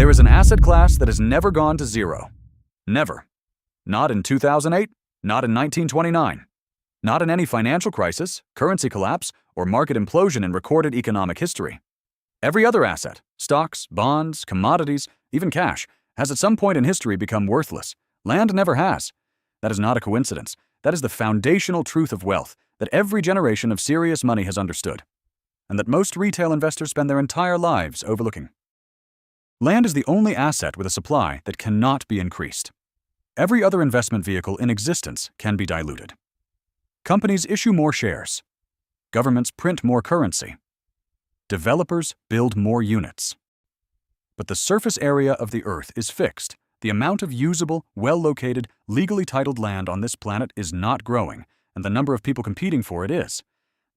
There is an asset class that has never gone to zero. Never. Not in 2008, not in 1929. Not in any financial crisis, currency collapse, or market implosion in recorded economic history. Every other asset, stocks, bonds, commodities, even cash, has at some point in history become worthless. Land never has. That is not a coincidence. That is the foundational truth of wealth that every generation of serious money has understood, and that most retail investors spend their entire lives overlooking. Land is the only asset with a supply that cannot be increased. Every other investment vehicle in existence can be diluted. Companies issue more shares. Governments print more currency. Developers build more units. But the surface area of the Earth is fixed. The amount of usable, well-located, legally titled land on this planet is not growing, and the number of people competing for it is.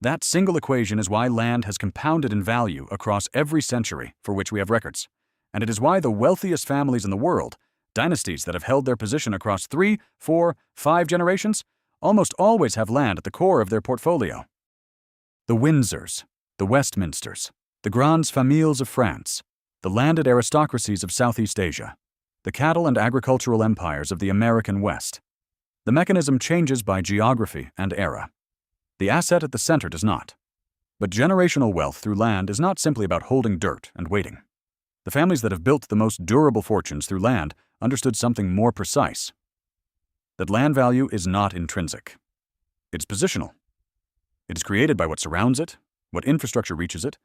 That single equation is why land has compounded in value across every century for which we have records. And it is why the wealthiest families in the world, dynasties that have held their position across 3, 4, 5 generations, almost always have land at the core of their portfolio. The Windsors, the Westminsters, the grandes familles of France, the landed aristocracies of Southeast Asia, the cattle and agricultural empires of the American West. The mechanism changes by geography and era. The asset at the center does not. But generational wealth through land is not simply about holding dirt and waiting. The families that have built the most durable fortunes through land understood something more precise. That land value is not intrinsic. It's positional. It is created by what surrounds it, what infrastructure reaches it,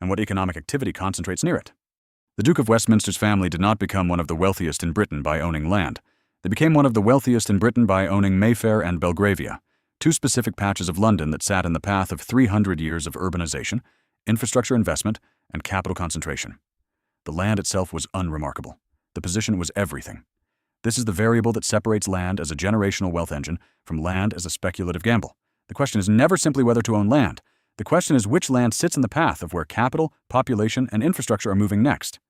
and what economic activity concentrates near it. The Duke of Westminster's family did not become one of the wealthiest in Britain by owning land. They became one of the wealthiest in Britain by owning Mayfair and Belgravia, two specific patches of London that sat in the path of 300 years of urbanization, infrastructure investment, and capital concentration. The land itself was unremarkable. The position was everything. This is the variable that separates land as a generational wealth engine from land as a speculative gamble. The question is never simply whether to own land. The question is which land sits in the path of where capital, population, and infrastructure are moving next.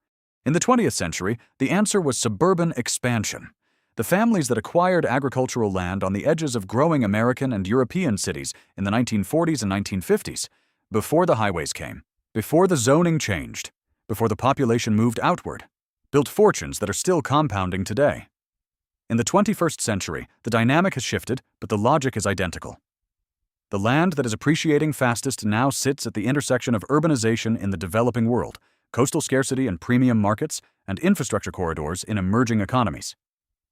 In the 20th century, the answer was suburban expansion. The families that acquired agricultural land on the edges of growing American and European cities in the 1940s and 1950s, before the highways came, before the zoning changed, before the population moved outward, built fortunes that are still compounding today. In the 21st century, the dynamic has shifted, but the logic is identical. The land that is appreciating fastest now sits at the intersection of urbanization in the developing world, coastal scarcity and premium markets, and infrastructure corridors in emerging economies.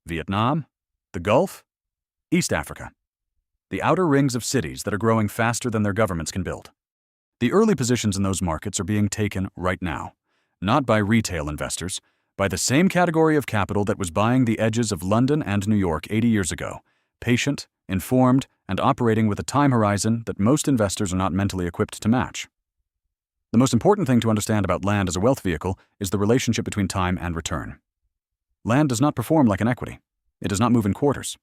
Vietnam, the Gulf, East Africa. The outer rings of cities that are growing faster than their governments can build. The early positions in those markets are being taken right now, not by retail investors, by the same category of capital that was buying the edges of London and New York 80 years ago, patient, informed, and operating with a time horizon that most investors are not mentally equipped to match. The most important thing to understand about land as a wealth vehicle is the relationship between time and return. Land does not perform like an equity. It does not move in quarters.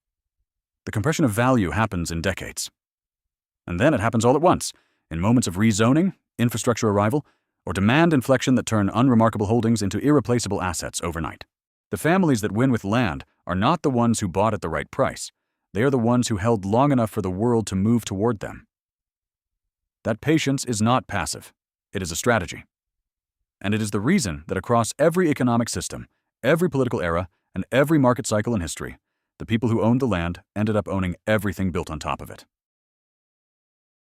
The compression of value happens in decades. And then it happens all at once, in moments of rezoning, infrastructure arrival, or demand inflection that turn unremarkable holdings into irreplaceable assets overnight. The families that win with land are not the ones who bought at the right price. They are the ones who held long enough for the world to move toward them. That patience is not passive. It is a strategy. And it is the reason that across every economic system, every political era, and every market cycle in history, the people who owned the land ended up owning everything built on top of it.